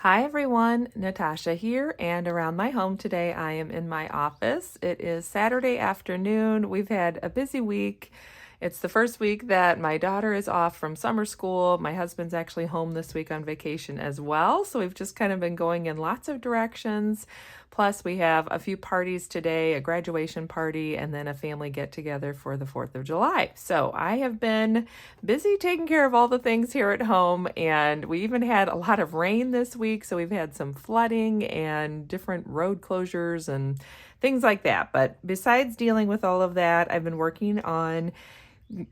Hi everyone, Natasha here, and around my home today I am in my office. It is Saturday afternoon. We've had a busy week. It's the first week that my daughter is off from summer school. My husband's actually home this week on vacation as well, so we've just kind of been going in lots of directions. Plus, we have a few parties today, a graduation party, and then a family get together for the 4th of July. So I have been busy taking care of all the things here at home, and we even had a lot of rain this week, so we've had some flooding and different road closures and things like that. But besides dealing with all of that, I've been working on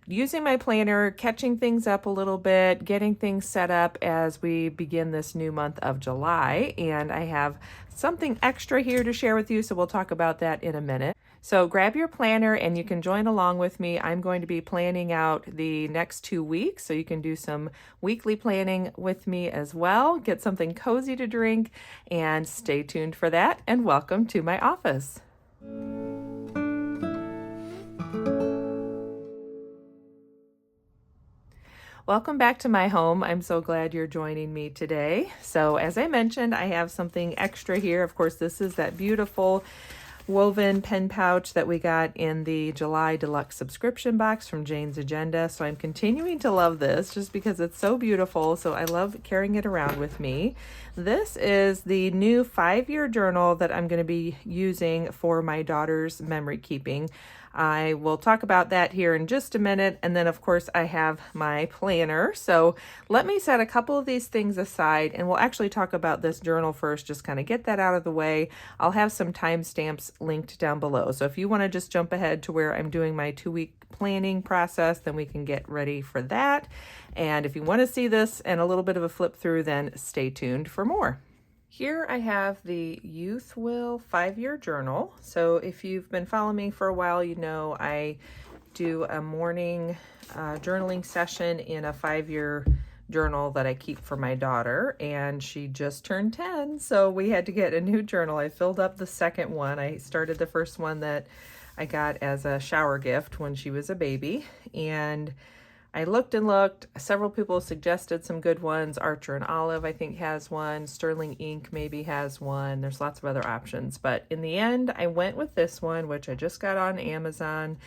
using my planner, catching things up a little bit, getting things set up as we begin this new month of July. And I have something extra here to share with you, so we'll talk about that in a minute. So grab your planner and you can join along with me. I'm going to be planning out the next 2 weeks, so you can do some weekly planning with me as well. Get something cozy to drink and stay tuned for that. And welcome to my office. Welcome back to my home. I'm so glad you're joining me today. So as I mentioned, I have something extra here. Of course, this is that beautiful woven pen pouch that we got in the July deluxe subscription box from Jane's Agenda. So I'm continuing to love this just because it's so beautiful. So I love carrying it around with me. This is the new 5-year journal that I'm going to be using for my daughter's memory keeping. I will talk about that here in just a minute. And then, of course, I have my planner. So let me set a couple of these things aside, and we'll actually talk about this journal first, just kind of get that out of the way. I'll have some timestamps linked down below. So if you want to just jump ahead to where I'm doing my 2-week planning process, then we can get ready for that. And if you want to see this and a little bit of a flip through, then stay tuned for more. Here I have the Youth Will 5-year journal. So if you've been following me for a while, you know I do a morning journaling session in a 5-year journal that I keep for my daughter, and she just turned 10, so we had to get a new journal. I filled up the second one. I started the first one that I got as a shower gift when she was a baby, and I looked and looked. Several people suggested some good ones. Archer and Olive, I think, has one. Sterling Ink maybe has one. There's lots of other options. But in the end, I went with this one, which I just got on Amazon.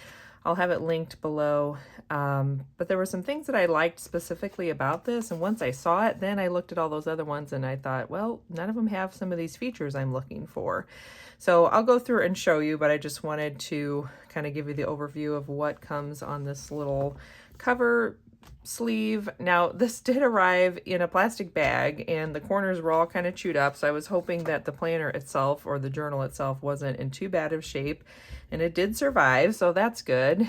I'll have it linked below. But there were some things that I liked specifically about this. And once I saw it, then I looked at all those other ones and I thought, well, none of them have some of these features I'm looking for. So I'll go through and show you, but I just wanted to kind of give you the overview of what comes on this little cover sleeve. Now, this did arrive in a plastic bag and the corners were all kind of chewed up, so I was hoping that the planner itself or the journal itself wasn't in too bad of shape, and it did survive, so that's good.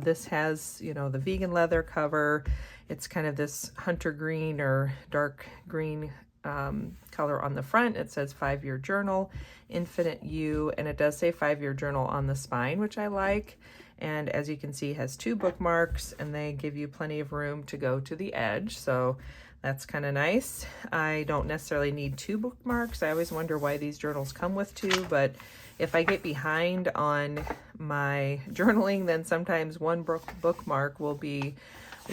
This has, you know, the vegan leather cover. It's kind of this hunter green or dark green color on the front. It says 5-year journal, Infinite You, and it does say 5-year journal on the spine, which I like. And as you can see, it has 2 bookmarks, and they give you plenty of room to go to the edge, so that's kind of nice. I don't necessarily need 2 bookmarks. I always wonder why these journals come with 2, but if I get behind on my journaling, then sometimes one bookmark will be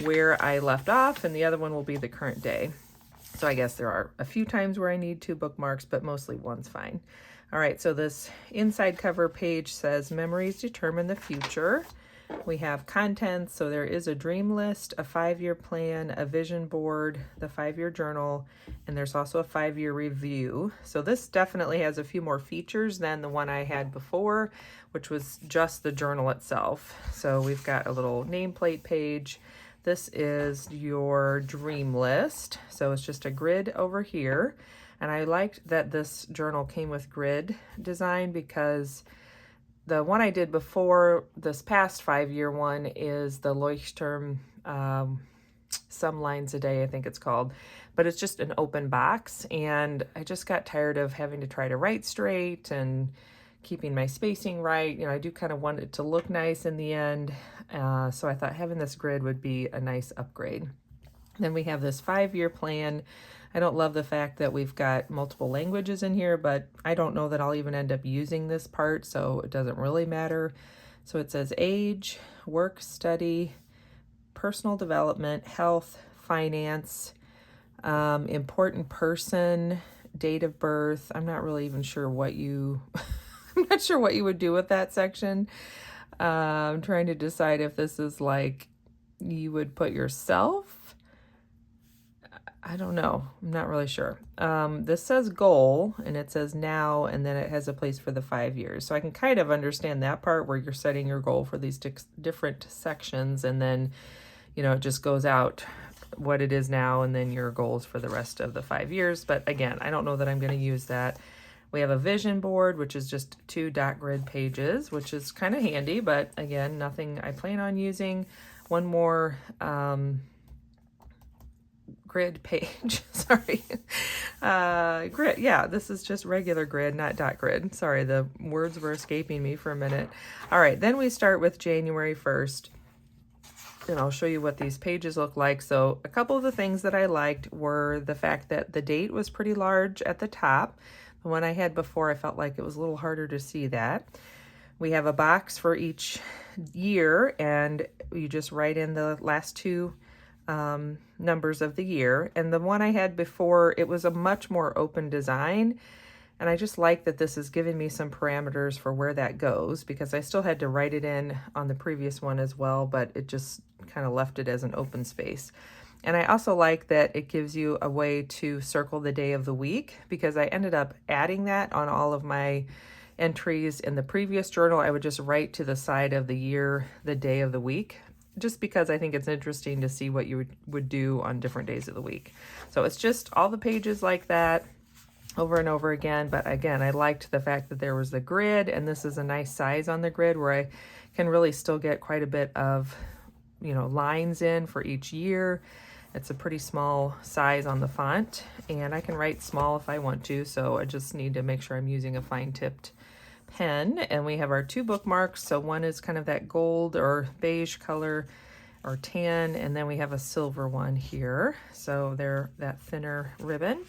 where I left off, and the other one will be the current day. So I guess there are a few times where I need 2 bookmarks, but mostly one's fine. All right, so this inside cover page says memories determine the future. We have contents, so there is a dream list, a 5-year plan, a vision board, the 5-year journal, and there's also a 5-year review. So this definitely has a few more features than the one I had before, which was just the journal itself. So we've got a little nameplate page. This is your dream list. So it's just a grid over here. And I liked that this journal came with grid design because the one I did before this past 5-year one is the Leuchtturm Some Lines a Day, I think it's called. But it's just an open box. And I just got tired of having to try to write straight and keeping my spacing right. You know, I do kind of want it to look nice in the end. So I thought having this grid would be a nice upgrade. Then we have this 5-year plan. I don't love the fact that we've got multiple languages in here, but I don't know that I'll even end up using this part, so it doesn't really matter. So it says age, work, study, personal development, health, finance, Important person, date of birth. I'm not really even sure what you, I'm not sure what you would do with that section. I'm trying to decide if this is like you would put yourself. I don't know. I'm not really sure. This says goal and it says now, and then it has a place for the 5 years. So I can kind of understand that part where you're setting your goal for these different sections, and then, it just goes out what it is now and then your goals for the rest of the 5 years. But again, I don't know that I'm going to use that. We have a vision board, which is just 2 dot grid pages, which is kind of handy, but again, nothing I plan on using. One more grid page, sorry. Grid, yeah, this is just regular grid, not dot grid. Sorry, the words were escaping me for a minute. All right, then we start with January 1st. And I'll show you what these pages look like. So a couple of the things that I liked were the fact that the date was pretty large at the top. The one I had before, I felt like it was a little harder to see that. We have a box for each year, and you just write in the last 2 numbers of the year. And the one I had before, it was a much more open design. And I just like that this is giving me some parameters for where that goes, because I still had to write it in on the previous one as well, but it just kind of left it as an open space. And I also like that it gives you a way to circle the day of the week, because I ended up adding that on all of my entries in the previous journal. I would just write to the side of the year the day of the week, just because I think it's interesting to see what you would do on different days of the week. So it's just all the pages like that over and over again. But again, I liked the fact that there was the grid, and this is a nice size on the grid where I can really still get quite a bit of, lines in for each year. It's a pretty small size on the font, and I can write small if I want to, so I just need to make sure I'm using a fine-tipped pen. And we have our 2 bookmarks. So one is kind of that gold or beige color or tan, and then we have a silver one here. So they're that thinner ribbon,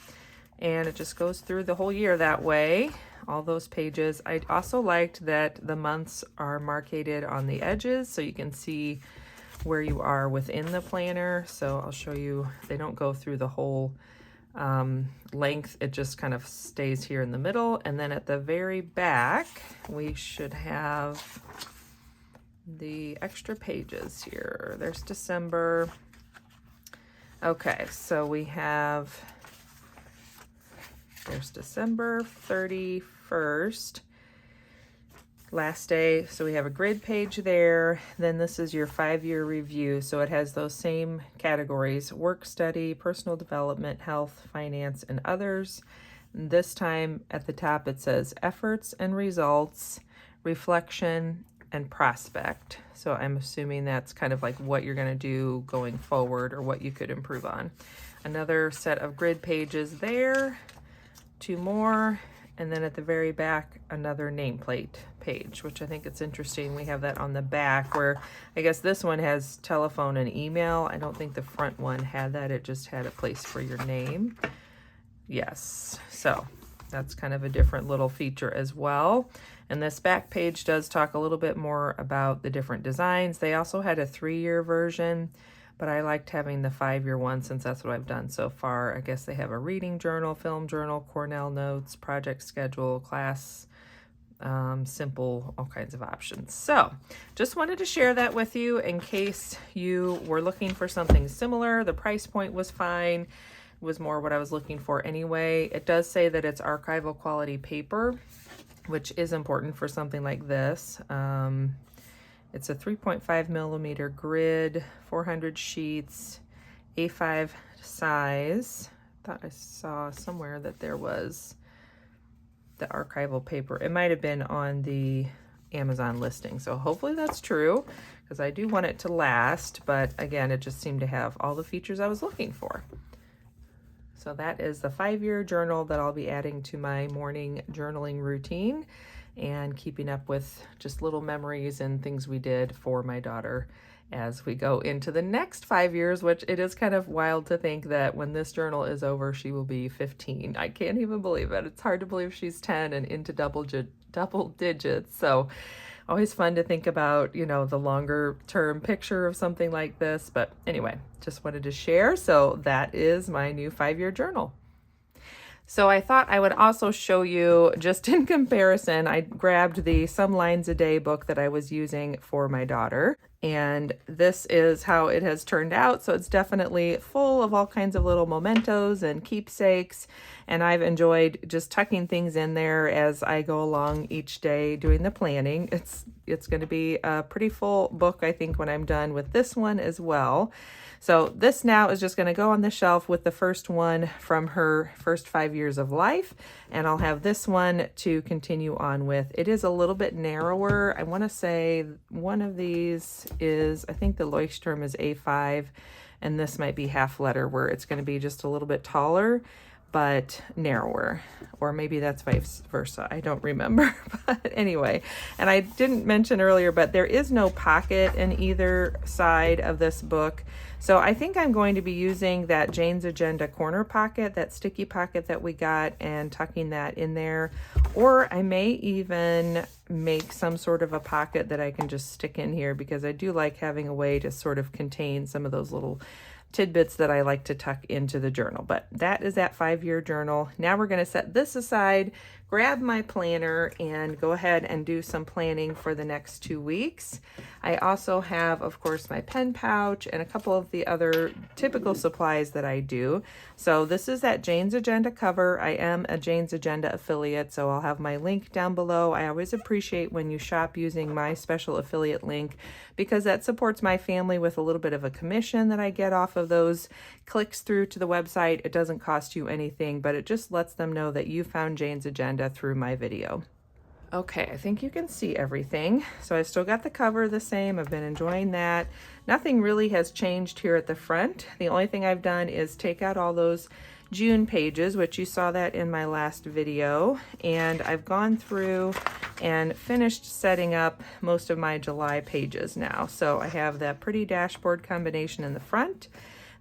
and it just goes through the whole year that way, all those pages. I also liked that the months are marked on the edges, so you can see where you are within the planner. So I'll show you, they don't go through the whole length, it just kind of stays here in the middle. And then at the very back, we should have the extra pages here. There's December. Okay, so we have, there's December 31st. Last day, so we have a grid page there. Then this is your 5-year review. So it has those same categories: work, study, personal development, health, finance, and others. And this time at the top it says efforts and results, reflection, and prospect. So I'm assuming that's kind of like what you're going to do going forward or what you could improve on. Another set of grid pages there, 2 more. And then at the very back, another nameplate page, which I think it's interesting. We have that on the back, where I guess this one has telephone and email. I don't think the front one had that. It just had a place for your name. Yes, so that's kind of a different little feature as well. And this back page does talk a little bit more about the different designs. They also had a 3-year version, but I liked having the 5-year one since that's what I've done so far. I guess they have a reading journal, film journal, Cornell notes, project schedule, class, simple, all kinds of options. So just wanted to share that with you in case you were looking for something similar. The price point was fine. It was more what I was looking for anyway. It does say that it's archival quality paper, which is important for something like this. It's a 3.5 millimeter grid, 400 sheets, A5 size. I thought I saw somewhere that there was the archival paper. It might have been on the Amazon listing, so hopefully that's true, because I do want it to last. But again, it just seemed to have all the features I was looking for. So that is the 5-year journal that I'll be adding to my morning journaling routine, and keeping up with just little memories and things we did for my daughter as we go into the next 5 years, which it is kind of wild to think that when this journal is over, she will be 15. I can't even believe it. It's hard to believe she's 10 and into double digits. So Always fun to think about, the longer term picture of something like this. But anyway, just wanted to share. So that is my new 5-year journal. So I thought I would also show you, just in comparison, I grabbed the Some Lines a Day book that I was using for my daughter. And this is how it has turned out. So it's definitely full of all kinds of little mementos and keepsakes. And I've enjoyed just tucking things in there as I go along each day doing the planning. It's going to be a pretty full book, I think, when I'm done with this one as well. So this now is just going to go on the shelf with the first one from her first 5 years of life. And I'll have this one to continue on with. It is a little bit narrower. I want to say one of these is, I think the Leuchtturm is A5, and this might be half letter, where it's going to be just a little bit taller but narrower, or maybe that's vice versa. I don't remember, but anyway. And I didn't mention earlier, but there is no pocket in either side of this book. So I think I'm going to be using that Jane's Agenda corner pocket, that sticky pocket that we got, and tucking that in there. Or I may even make some sort of a pocket that I can just stick in here, because I do like having a way to sort of contain some of those little tidbits that I like to tuck into the journal. But that is that 5-year journal. Now we're going to set this aside, grab my planner, and go ahead and do some planning for the next 2 weeks. I also have, of course, my pen pouch and a couple of the other typical supplies that I do. So this is that Jane's Agenda cover. I am a Jane's Agenda affiliate, so I'll have my link down below. I always appreciate when you shop using my special affiliate link, because that supports my family with a little bit of a commission that I get off of those clicks through to the website. It doesn't cost you anything, but it just lets them know that you found Jane's Agenda through my video. Okay, I think you can see everything. So I still got the cover the same. I've been enjoying that. Nothing really has changed here at the front. The only thing I've done is take out all those June pages, which you saw that in my last video. And I've gone through and finished setting up most of my July pages now. So I have that pretty dashboard combination in the front.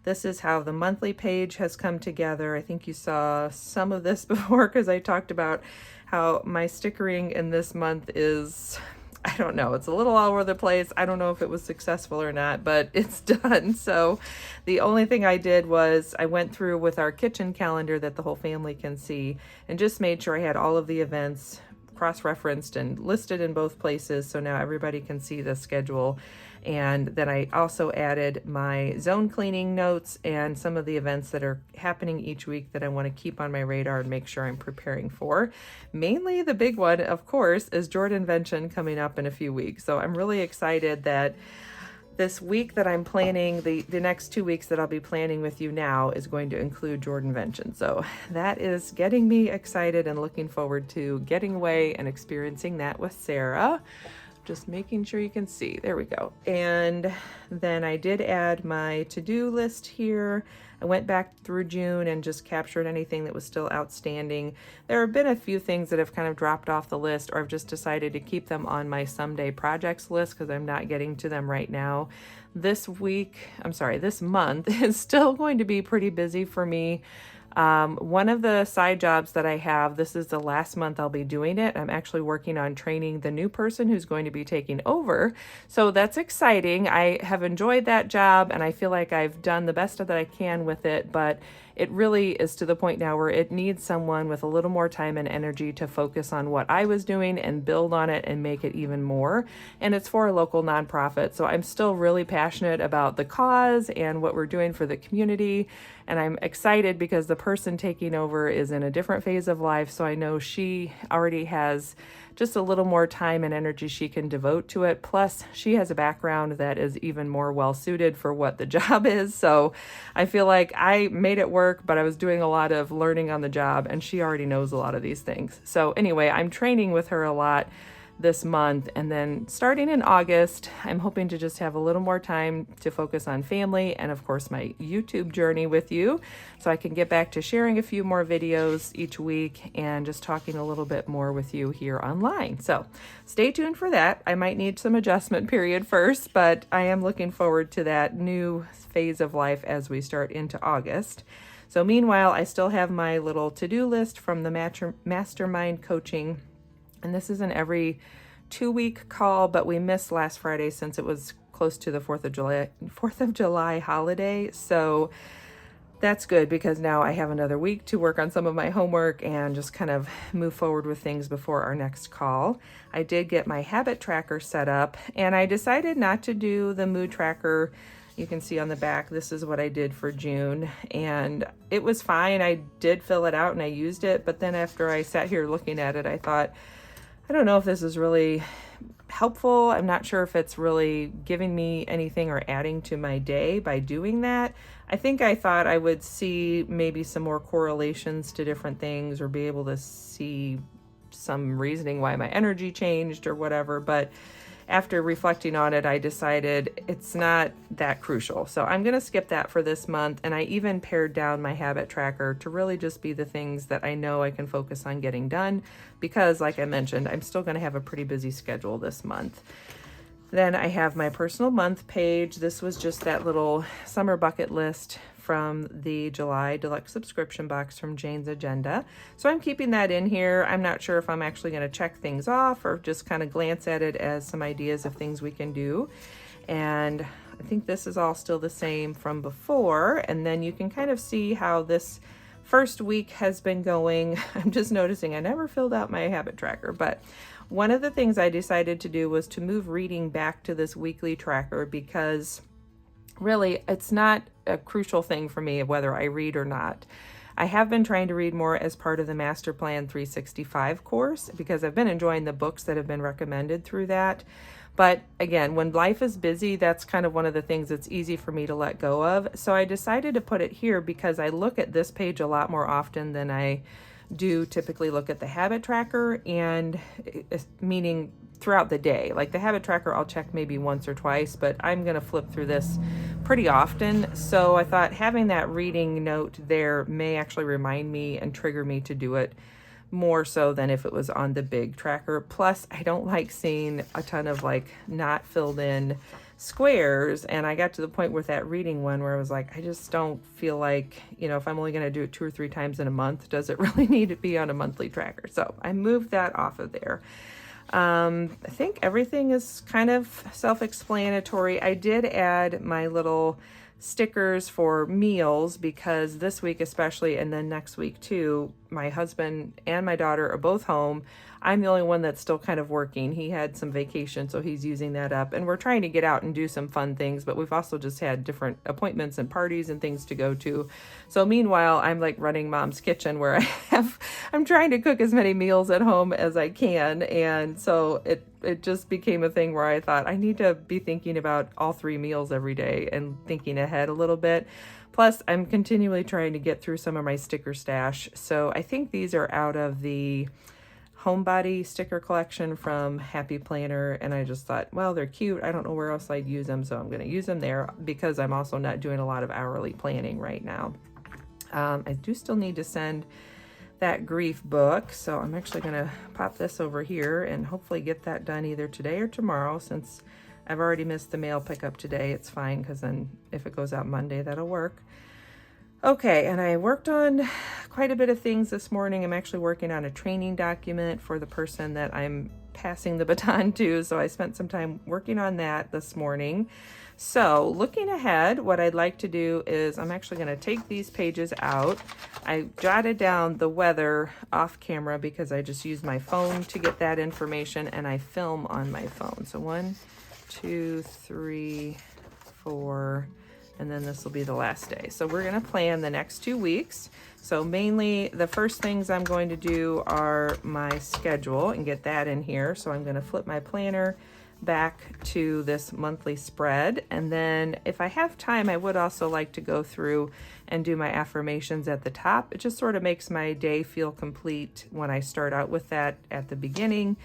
This is how the monthly page has come together. I think you saw some of this before, because I talked about how my stickering in this month is, I don't know, it's a little all over the place. I don't know if it was successful or not, but it's done. So the only thing I did was I went through with our kitchen calendar that the whole family can see, and just made sure I had all of the events cross-referenced and listed in both places, so now everybody can see the schedule. And then I also added my zone cleaning notes and some of the events that are happening each week that I want to keep on my radar and make sure I'm preparing for. Mainly the big one, of course, is Jordanvention coming up in a few weeks. So I'm really excited that this week that I'm planning, the next 2 weeks that I'll be planning with you now, is going to include Jordanvention. So that is getting me excited and looking forward to getting away and experiencing that with Sarah. Just making sure you can see. There we go. And then I did add my to-do list here. I went back through June and just captured anything that was still outstanding. There have been a few things that have kind of dropped off the list, or I've just decided to keep them on my someday projects list because I'm not getting to them right now. This month is still going to be pretty busy for me. One of the side jobs that I have, this is the last month I'll be doing it. I'm actually working on training the new person who's going to be taking over. So that's exciting. I have enjoyed that job and I feel like I've done the best that I can with it, but it really is to the point now where it needs someone with a little more time and energy to focus on what I was doing and build on it and make it even more. And it's for a local nonprofit. So I'm still really passionate about the cause and what we're doing for the community. And I'm excited because the person taking over is in a different phase of life. So I know she already has just a little more time and energy she can devote to it. Plus, she has a background that is even more well suited for what the job is. So I feel like I made it work, but I was doing a lot of learning on the job and she already knows a lot of these things. So anyway, I'm training with her a lot this month, and then starting in August, I'm hoping to just have a little more time to focus on family and of course my YouTube journey with you, so I can get back to sharing a few more videos each week and just talking a little bit more with you here online. So stay tuned for that. I might need some adjustment period first, but I am looking forward to that new phase of life as we start into August. So meanwhile, I still have my little to-do list from the mastermind coaching. And this isn't every 2-week call, but we missed last Friday since it was close to the 4th of July holiday. So that's good because now I have another week to work on some of my homework and just kind of move forward with things before our next call. I did get my habit tracker set up, and I decided not to do the mood tracker. You can see on the back, this is what I did for June, and it was fine. I did fill it out and I used it, but then after I sat here looking at it, I thought, I don't know if this is really helpful. I'm not sure if it's really giving me anything or adding to my day by doing that. I thought I would see maybe some more correlations to different things or be able to see some reasoning why my energy changed or whatever. But after reflecting on it, I decided it's not that crucial. So I'm going to skip that for this month. And I even pared down my habit tracker to really just be the things that I know I can focus on getting done. Because like I mentioned, I'm still going to have a pretty busy schedule this month. Then I have my personal month page. This was just that little summer bucket list from the July deluxe subscription box from Jane's Agenda. So I'm keeping that in here. I'm not sure if I'm actually going to check things off or just kind of glance at it as some ideas of things we can do. And I think this is all still the same from before. And then you can kind of see how this first week has been going. I'm just noticing I never filled out my habit tracker, but one of the things I decided to do was to move reading back to this weekly tracker because really it's not a crucial thing for me whether I read or not. I have been trying to read more as part of the Master Plan 365 course because I've been enjoying the books that have been recommended through that. But again, when life is busy, that's kind of one of the things that's easy for me to let go of. So I decided to put it here because I look at this page a lot more often than I do typically look at the habit tracker, and meaning throughout the day. Like the habit tracker, I'll check maybe once or twice, but I'm going to flip through this pretty often. So I thought having that reading note there may actually remind me and trigger me to do it more so than if it was on the big tracker. Plus, I don't like seeing a ton of like not filled in squares, and I got to the point with that reading one where I was like, I just don't feel like, if I'm only going to do it 2 or 3 times in a month, does it really need to be on a monthly tracker? So I moved that off of there. I think everything is kind of self-explanatory. I did add my little stickers for meals because this week especially, and then next week too, my husband and my daughter are both home. I'm the only one that's still kind of working. He had some vacation, so he's using that up. And we're trying to get out and do some fun things, but we've also just had different appointments and parties and things to go to. So meanwhile, I'm like running Mom's Kitchen where I'm trying to cook as many meals at home as I can. And so it just became a thing where I thought I need to be thinking about all 3 meals every day and thinking ahead a little bit. Plus, I'm continually trying to get through some of my sticker stash. So I think these are out of the Homebody sticker collection from Happy Planner, and I just thought, well, they're cute. I don't know where else I'd use them, so I'm going to use them there because I'm also not doing a lot of hourly planning right now. I do still need to send that grief book, so I'm actually going to pop this over here and hopefully get that done either today or tomorrow. Since I've already missed the mail pickup today, it's fine because then if it goes out Monday, that'll work. Okay, and I worked on quite a bit of things this morning. I'm actually working on a training document for the person that I'm passing the baton to, so I spent some time working on that this morning. So looking ahead, what I'd like to do is I'm actually going to take these pages out. I jotted down the weather off camera because I just use my phone to get that information, and I film on my phone. So 1, 2, 3, 4, and then this will be the last day. So we're going to plan the next 2 weeks. So mainly the first things I'm going to do are my schedule and get that in here. So I'm going to flip my planner back to this monthly spread. And then if I have time, I would also like to go through and do my affirmations at the top. It just sort of makes my day feel complete when I start out with that at the beginning,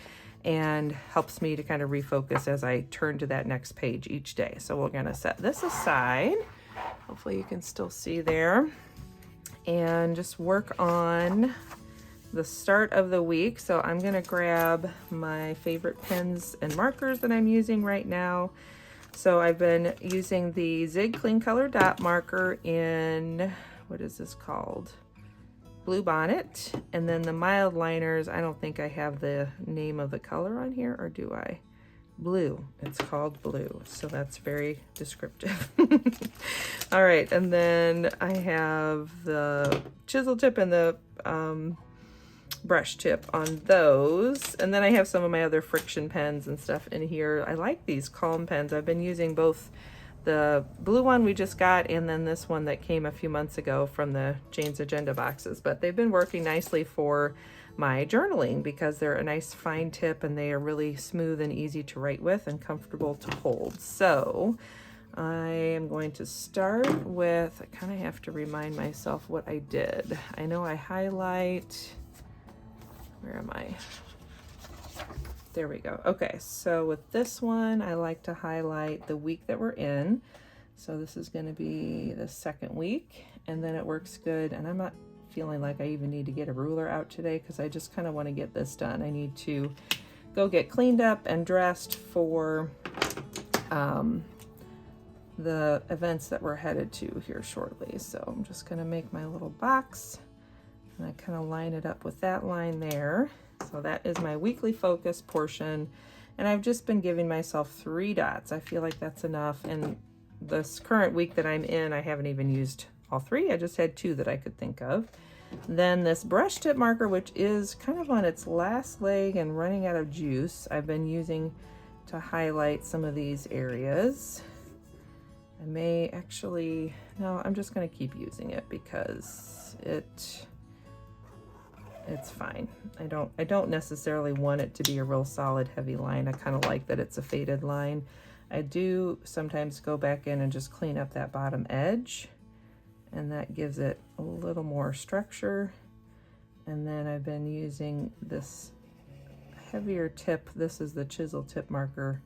and helps me to kind of refocus as I turn to that next page each day. So we're going to set this aside. Hopefully you can still see there. And just work on the start of the week. So I'm going to grab my favorite pens and markers that I'm using right now. So I've been using the Zig Clean Color Dot marker in, what is this called? Blue Bonnet. And then the mild liners, I don't think I have the name of the color on here, or do I? Blue. It's called Blue, so that's very descriptive. All right, and then I have the chisel tip and the brush tip on those, and then I have some of my other friction pens and stuff in here. I like these Calm pens. I've been using both the blue one we just got and then this one that came a few months ago from the Jane's Agenda boxes, but they've been working nicely for my journaling because they're a nice fine tip and they are really smooth and easy to write with and comfortable to hold. So I am going to start with, I kind of have to remind myself what I did. I know I highlight, where am I? There we go. Okay, so with this one, I like to highlight the week that we're in. So this is going to be the second week, and then it works good. And I'm not feeling like I even need to get a ruler out today because I just kind of want to get this done. I need to go get cleaned up and dressed for the events that we're headed to here shortly. So I'm just going to make my little box and I kind of line it up with that line there. So that is my weekly focus portion. And I've just been giving myself 3 dots. I feel like that's enough. And this current week that I'm in, I haven't even used all 3. I just had 2 that I could think of. Then this brush tip marker, which is kind of on its last leg and running out of juice, I've been using to highlight some of these areas. I may actually, no, I'm just going to keep using it because it's fine. I don't necessarily want it to be a real solid heavy line. I kind of like that it's a faded line. I do sometimes go back in and just clean up that bottom edge, and that gives it a little more structure. And then I've been using this heavier tip. This is the chisel tip marker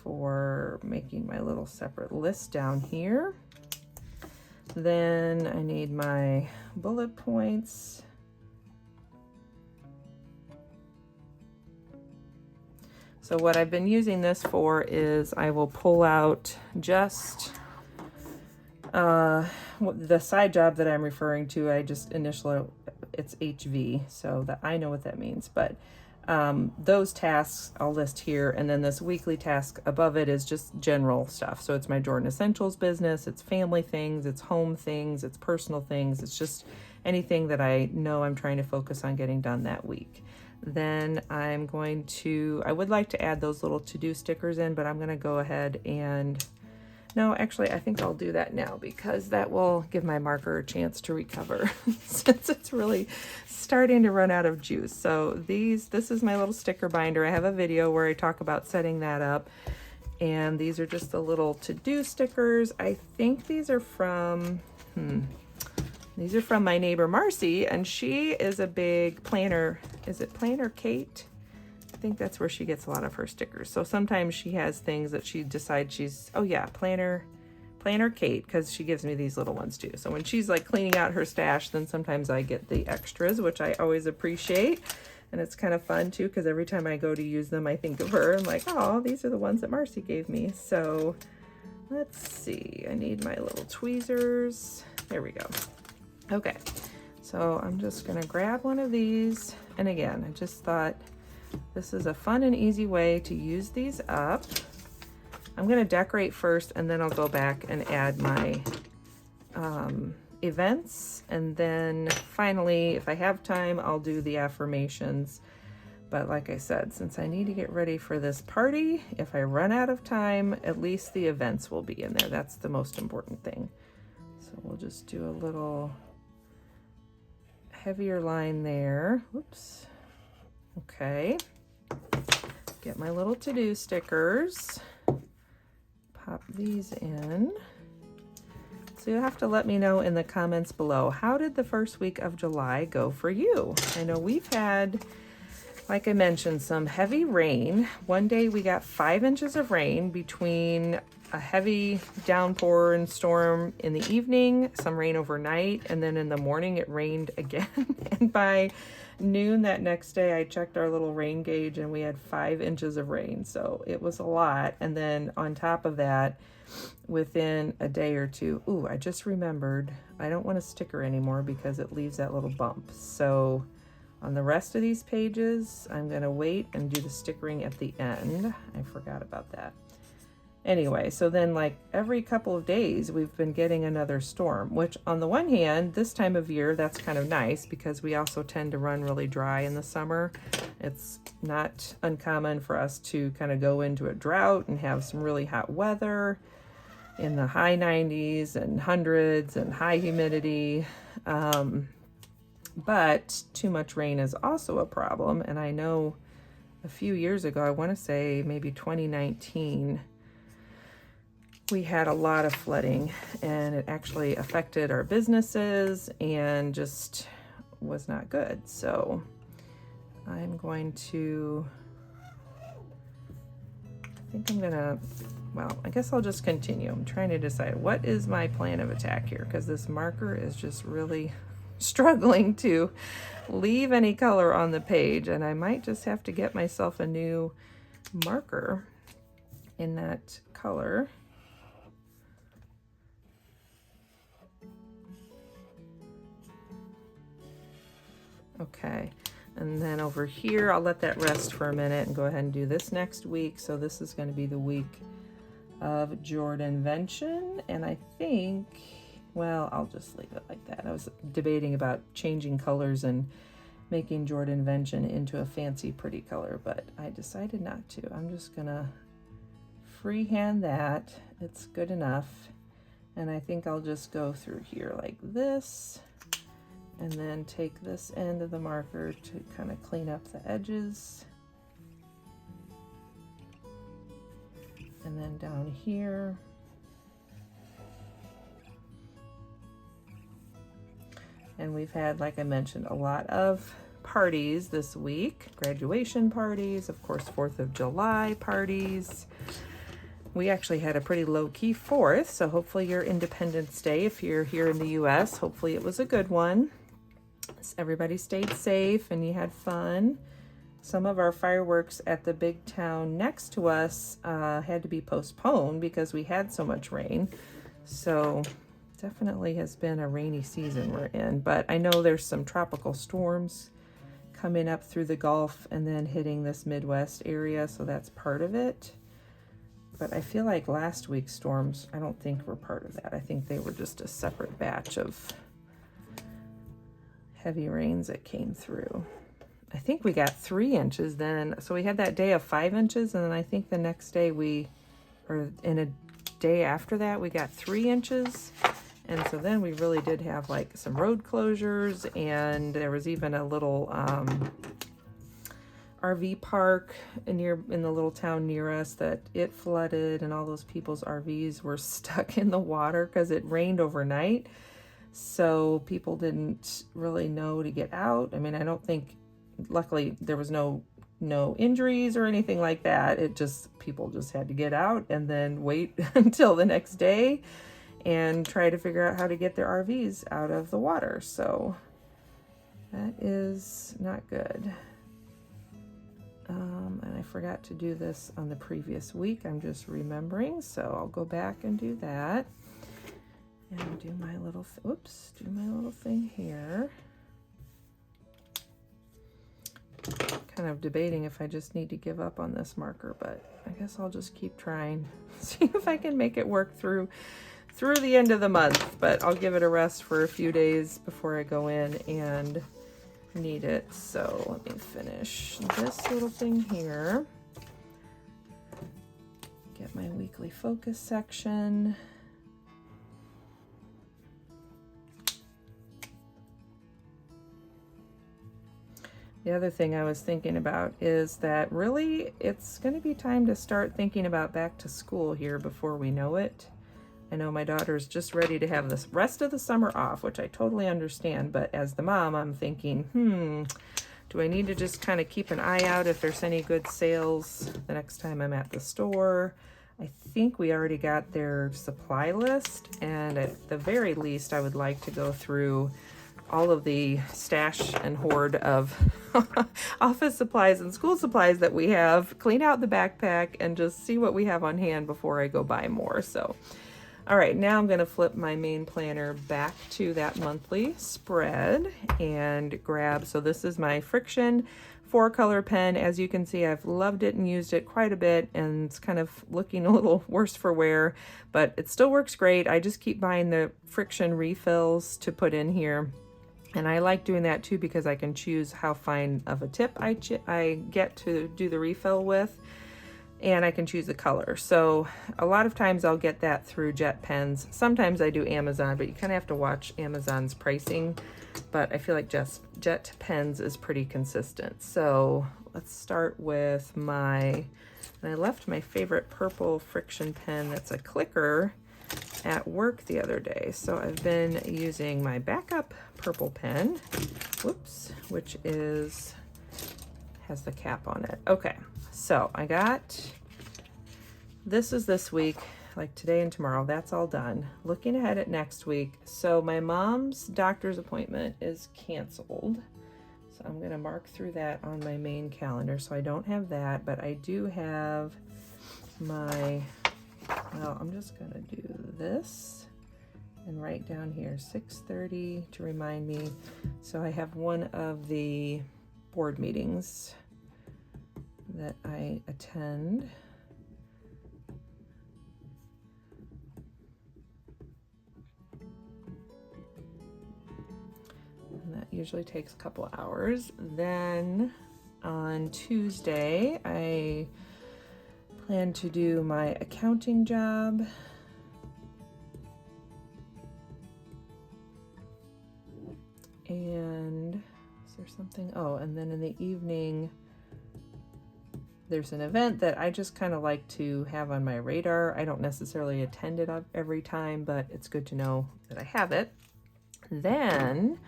for making my little separate list down here. Then I need my bullet points. So what I've been using this for is I will pull out just the side job that I'm referring to. I just initial it's HV, so that I know what that means. But those tasks I'll list here, and then this weekly task above it is just general stuff. So it's my Jordan Essentials business, it's family things, it's home things, it's personal things. It's just anything that I know I'm trying to focus on getting done that week. Then I would like to add those little to-do stickers in, but I'm going to go ahead and, no, actually, I think I'll do that now because that will give my marker a chance to recover since it's really starting to run out of juice. So this is my little sticker binder. I have a video where I talk about setting that up. And these are just the little to-do stickers. I think these are from, these are from my neighbor Marcy, and she is a big planner. Is it Planner Kate? I think that's where she gets a lot of her stickers. So sometimes she has things that she decides she's, oh yeah, Planner Kate, because she gives me these little ones too. So when she's like cleaning out her stash, then sometimes I get the extras, which I always appreciate. And it's kind of fun too, because every time I go to use them, I think of her. I'm like, oh, these are the ones that Marcy gave me. So let's see, I need my little tweezers. There we go. Okay, so I'm just gonna grab one of these. And again, I just thought this is a fun and easy way to use these up. I'm gonna decorate first, and then I'll go back and add my events. And then finally, if I have time, I'll do the affirmations. But like I said, since I need to get ready for this party, if I run out of time, at least the events will be in there. That's the most important thing. So we'll just do a little heavier line there. Whoops. Okay. Get my little to-do stickers. Pop these in. So you'll have to let me know in the comments below, how did the first week of July go for you? I know we've had, like I mentioned, some heavy rain. One day we got 5 inches of rain between a heavy downpour and storm in the evening, some rain overnight, and then in the morning it rained again. And by noon that next day, I checked our little rain gauge and we had 5 inches of rain. So it was a lot. And then on top of that, within a day or two, ooh, I just remembered, I don't want a sticker anymore because it leaves that little bump. So on the rest of these pages, I'm gonna wait and do the stickering at the end. I forgot about that. Anyway, so then like every couple of days, we've been getting another storm, which on the one hand, this time of year, that's kind of nice because we also tend to run really dry in the summer. It's not uncommon for us to kind of go into a drought and have some really hot weather in the high 90s and hundreds and high humidity. But too much rain is also a problem. And I know a few years ago, I want to say maybe 2019, we had a lot of flooding and it actually affected our businesses and just was not good. So I'm going to, I guess I'll just continue. I'm trying to decide what is my plan of attack here because this marker is just really struggling to leave any color on the page, and I might just have to get myself a new marker in that color. Okay, and then over here, I'll let that rest for a minute and go ahead and do this next week. So this is going to be the week of Jordanvention, and I think, well, I'll just leave it like that. I was debating about changing colors and making Jordanvention into a fancy pretty color, but I decided not to. I'm just gonna freehand that. It's good enough. And I think I'll just go through here like this, and then take this end of the marker to kind of clean up the edges. And then down here. And we've had, like I mentioned, a lot of parties this week. Graduation parties, of course, 4th of July parties. We actually had a pretty low-key 4th, so hopefully your Independence Day, if you're here in the US, hopefully it was a good one. Everybody stayed safe and you had fun. Some of our fireworks at the big town next to us had to be postponed because we had so much rain. So definitely has been a rainy season we're in, but I know there's some tropical storms coming up through the Gulf and then hitting this Midwest area, so that's part of it. But I feel like last week's storms, I don't think were part of that. I think they were just a separate batch of heavy rains that came through. I think we got 3 inches then. So we had that day of 5 inches, and then I think the next day or in a day after that, we got 3 inches. And so then we really did have like some road closures, and there was even a little RV park in the little town near us that it flooded, and all those people's RVs were stuck in the water because it rained overnight. So people didn't really know to get out. I mean, I don't think, luckily there was no injuries or anything like that. People just had to get out and then wait until the next day and try to figure out how to get their RVs out of the water. So that is not good. And I forgot to do this on the previous week. I'm just remembering, so I'll go back and do that. And do my little thing here. Kind of debating if I just need to give up on this marker, but I guess I'll just keep trying. See if I can make it work through the end of the month, but I'll give it a rest for a few days before I go in and need it. So let me finish this little thing here. Get my weekly focus section. The other thing I was thinking about is that really it's going to be time to start thinking about back to school here before we know it. I know my daughter's just ready to have the rest of the summer off, which I totally understand, but as the mom, I'm thinking, do I need to just kind of keep an eye out if there's any good sales the next time I'm at the store? I think we already got their supply list, and at the very least I would like to go through all of the stash and hoard of office supplies and school supplies that we have, clean out the backpack, and just see what we have on hand before I go buy more. So, all right, now I'm going to flip my main planner back to that monthly spread and grab, so this is my Friction 4-color pen. As you can see, I've loved it and used it quite a bit, and it's kind of looking a little worse for wear, but it still works great. I just keep buying the Friction refills to put in here. And I like doing that too because I can choose how fine of a tip I get to do the refill with, and I can choose the color. So a lot of times I'll get that through Jet Pens. Sometimes I do Amazon, but you kind of have to watch Amazon's pricing. But I feel like Jet Pens is pretty consistent. So let's start with and I left my favorite purple Friction pen that's a clicker at work the other day. So I've been using my backup purple pen, which has the cap on it. Okay, so this is this week, like today and tomorrow, that's all done. Looking ahead at next week, so my mom's doctor's appointment is canceled. So I'm gonna mark through that on my main calendar, so I don't have that, but I do have I'm just gonna do this and write down here 6:30 to remind me. So I have one of the board meetings that I attend. And that usually takes a couple hours. Then on Tuesday, I plan to do my accounting job. And is there something? Oh, and then in the evening, there's an event that I just kind of like to have on my radar. I don't necessarily attend it every time, but it's good to know that I have it. Then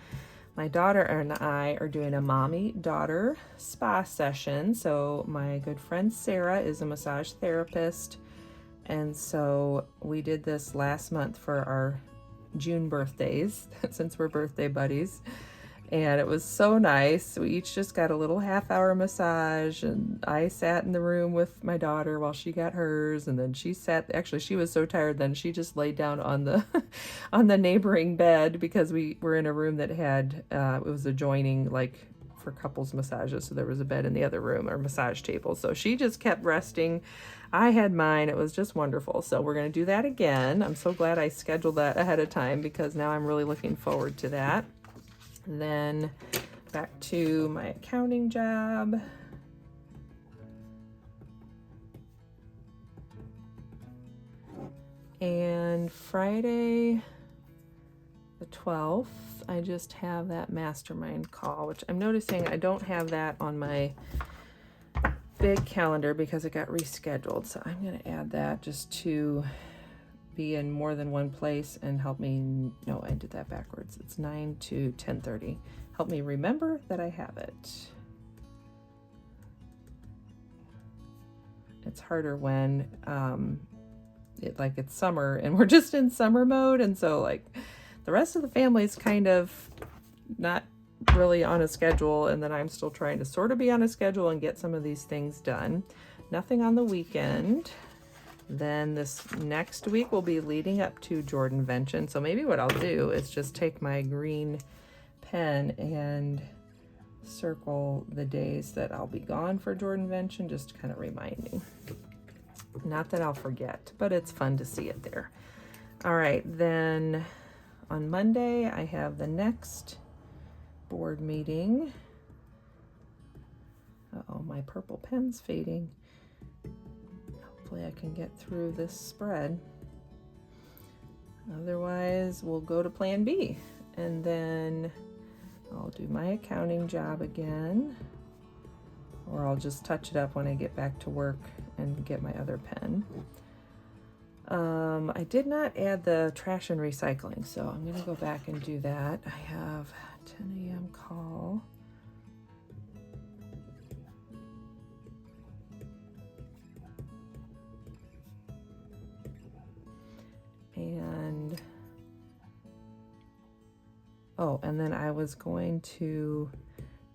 my daughter and I are doing a mommy-daughter spa session. So my good friend Sarah is a massage therapist, and so we did this last month for our June birthdays, since we're birthday buddies, and it was so nice. We each just got a little half-hour massage, and I sat in the room with my daughter while she got hers, and then she was so tired then she just laid down on the on the neighboring bed, because we were in a room that had it was adjoining, like, for couples massages, so there was a bed in the other room, or massage table, so she just kept resting. I had mine. It was just wonderful. So we're going to do that again. I'm so glad I scheduled that ahead of time, because now I'm really looking forward to that. Then back to my accounting job. And Friday the 12th, I just have that mastermind call, which I'm noticing I don't have that on my big calendar because it got rescheduled. So I'm going to add that just to be in more than one place and help me. No, I did that backwards. It's 9 to 10:30. Help me remember that I have it. It's harder when it's summer and we're just in summer mode, and so like the rest of the family is kind of not really on a schedule, and then I'm still trying to sort of be on a schedule and get some of these things done. Nothing on the weekend. Then this next week will be leading up to Jordanvention, so maybe what I'll do is just take my green pen and circle the days that I'll be gone for Jordanvention, just to kind of remind me. Not that I'll forget, but it's fun to see it there. All right, then on Monday I have the next board meeting. Uh-oh, my purple pen's fading. Hopefully I can get through this spread. Otherwise, we'll go to Plan B, and then I'll do my accounting job again, or I'll just touch it up when I get back to work and get my other pen. I did not add the trash and recycling, so I'm going to go back and do that. I have 10 a.m. call. And oh, and then I was going to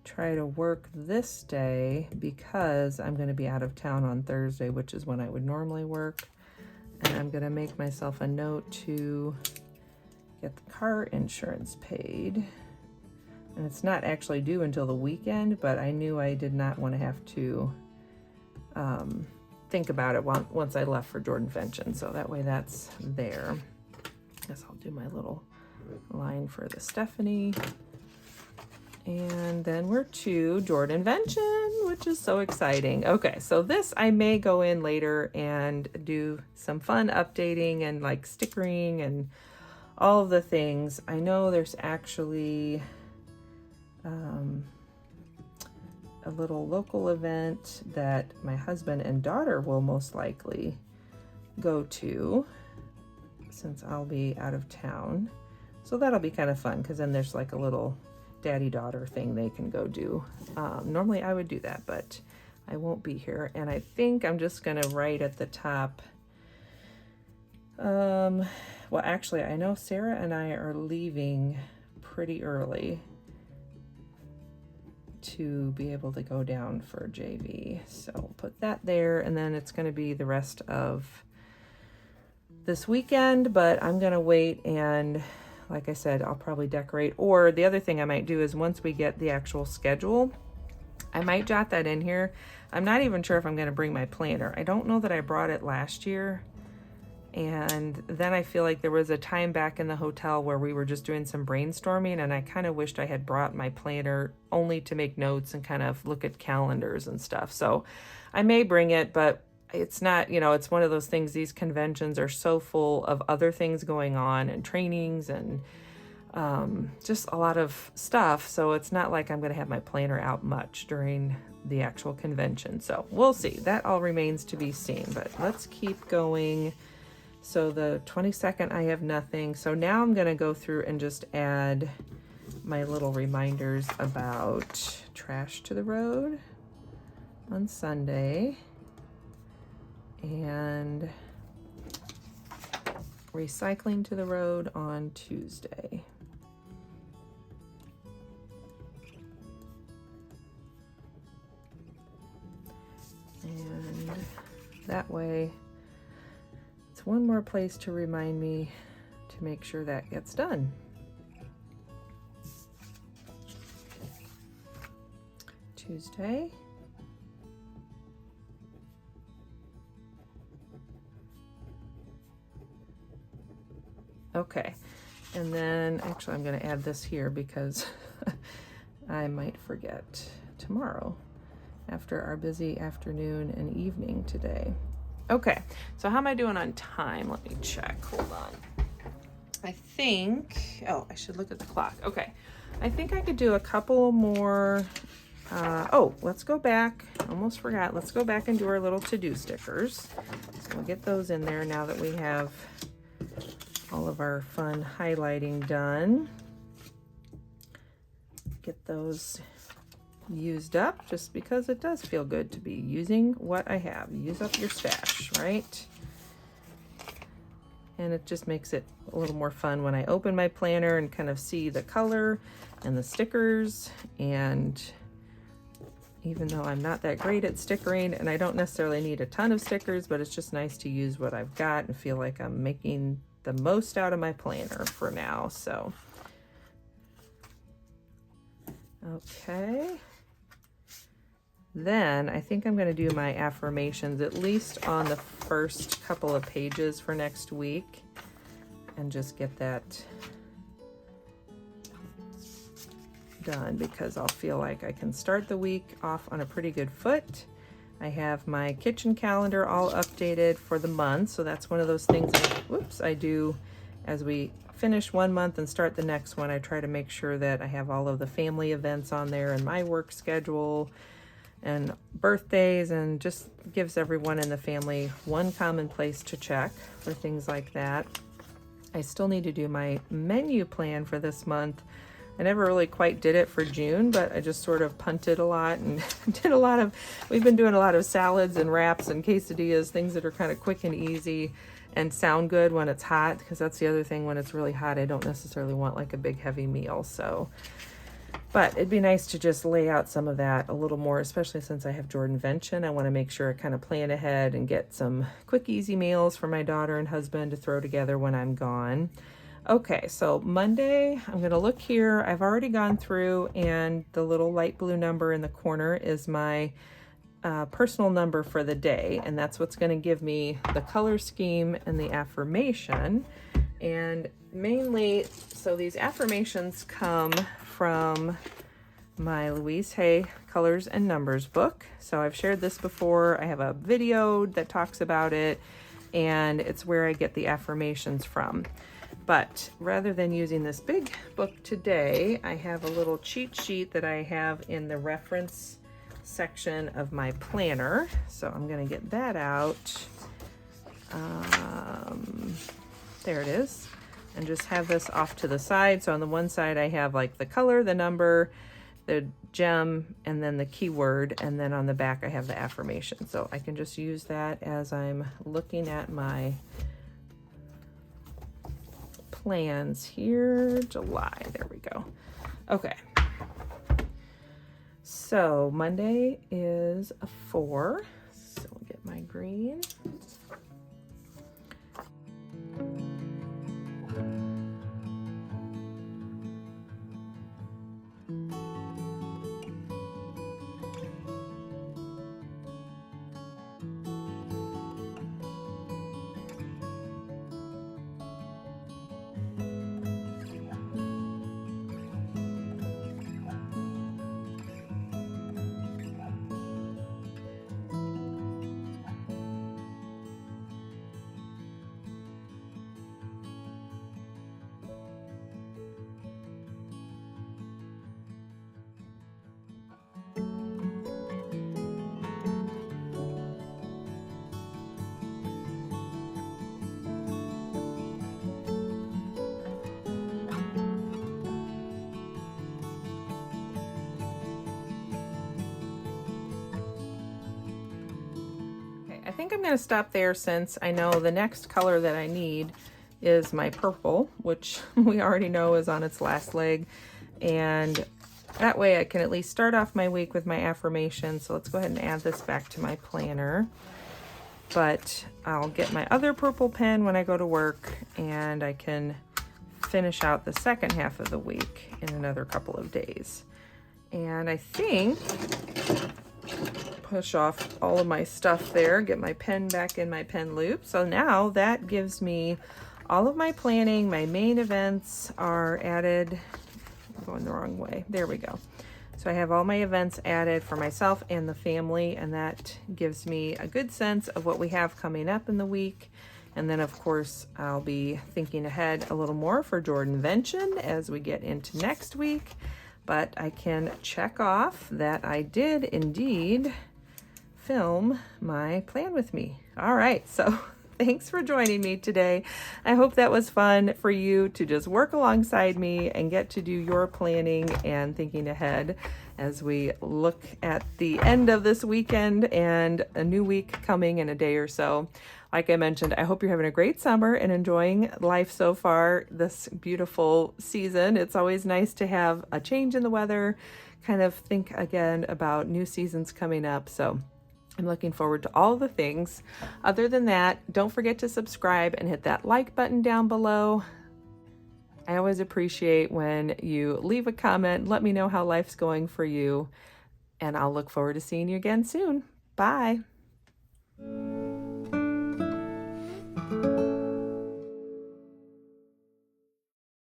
try to work this day because I'm going to be out of town on Thursday, which is when I would normally work. And I'm going to make myself a note to get the car insurance paid. And it's not actually due until the weekend, but I knew I did not want to have to think about it once I left for Jordan-Fenton. So that way that's there. I guess I'll do my little line for the Stephanie. And then we're to Jordan-Fenton, which is so exciting. Okay, so this I may go in later and do some fun updating and like stickering and all of the things. I know there's actually a little local event that my husband and daughter will most likely go to since I'll be out of town. So that'll be kind of fun because then there's like a little daddy-daughter thing they can go do. Normally I would do that, but I won't be here. And I think I'm just gonna write at the top, well, actually, I know Sarah and I are leaving pretty early to be able to go down for JV. So we'll put that there, and then it's gonna be the rest of this weekend, but I'm gonna wait and like I said, I'll probably decorate. Or the other thing I might do is once we get the actual schedule, I might jot that in here. I'm not even sure if I'm going to bring my planner. I don't know that I brought it last year. And then I feel like there was a time back in the hotel where we were just doing some brainstorming, and I kind of wished I had brought my planner only to make notes and kind of look at calendars and stuff. So I may bring it, but it's not, you know, it's one of those things, these conventions are so full of other things going on and trainings and just a lot of stuff. So it's not like I'm going to have my planner out much during the actual convention. So we'll see. That all remains to be seen, but let's keep going. So the 22nd, I have nothing. So now I'm going to go through and just add my little reminders about trash to the road on Sunday. And recycling to the road on Tuesday. And that way, it's one more place to remind me to make sure that gets done. Tuesday. Okay, and then actually I'm going to add this here because I might forget tomorrow after our busy afternoon and evening today. Okay, so how am I doing on time? Let me check. Hold on. I think, oh, I should look at the clock. Okay, I think I could do a couple more. Oh, let's go back. Almost forgot. Let's go back and do our little to-do stickers. So we'll get those in there now that we have all of our fun highlighting done. Get those used up just because it does feel good to be using what I have. Use up your stash, right? And it just makes it a little more fun when I open my planner and kind of see the color and the stickers. And even though I'm not that great at stickering and I don't necessarily need a ton of stickers, but it's just nice to use what I've got and feel like I'm making the most out of my planner for now. So okay, then I think I'm going to do my affirmations at least on the first couple of pages for next week and just get that done because I'll feel like I can start the week off on a pretty good foot. I have my kitchen calendar all updated for the month, so that's one of those things I do as we finish one month and start the next one. I try to make sure that I have all of the family events on there and my work schedule and birthdays, and just gives everyone in the family one common place to check for things like that. I still need to do my menu plan for this month. I never really quite did it for June, but I just sort of punted a lot and we've been doing a lot of salads and wraps and quesadillas, things that are kind of quick and easy. and sound good when it's hot, because that's the other thing. When it's really hot, I don't necessarily want like a big heavy meal. So, but it'd be nice to just lay out some of that a little more, especially since I have Jordanvention. I want to make sure I kind of plan ahead and get some quick, easy meals for my daughter and husband to throw together when I'm gone. Okay, so Monday, I'm going to look here. I've already gone through, and the little light blue number in the corner is my personal number for the day, and that's what's going to give me the color scheme and the affirmation. And mainly, so these affirmations come from my Louise Hay Colors and Numbers book. So I've shared this before. I have a video that talks about it, and it's where I get the affirmations from. But rather than using this big book today, I have a little cheat sheet that I have in the reference section of my planner. So I'm going to get that out. There it is. And just have this off to the side. So on the one side, I have like the color, the number, the gem, and then the keyword. And then on the back, I have the affirmation. So I can just use that as I'm looking at my plans here. July, there we go. Okay. So Monday is a 4. So we'll get my green. I think I'm going to stop there, since I know the next color that I need is my purple, which we already know is on its last leg. And that way I can at least start off my week with my affirmation. So let's go ahead and add this back to my planner. But I'll get my other purple pen when I go to work, and I can finish out the second half of the week in another couple of days. And I think push off all of my stuff there, get my pen back in my pen loop. So now that gives me all of my planning. My main events are added. I'm going the wrong way. There we go. So I have all my events added for myself and the family, and that gives me a good sense of what we have coming up in the week. And then of course I'll be thinking ahead a little more for Jordanvention as we get into next week. But I can check off that I did indeed film my plan with me. All right, so thanks for joining me today. I hope that was fun for you to just work alongside me and get to do your planning and thinking ahead as we look at the end of this weekend and a new week coming in a day or so. Like I mentioned, I hope you're having a great summer and enjoying life so far this beautiful season. It's always nice to have a change in the weather, kind of think again about new seasons coming up. So I'm looking forward to all the things. Other than that, don't forget to subscribe and hit that like button down below. I always appreciate when you leave a comment. Let me know how life's going for you, and I'll look forward to seeing you again soon. Bye.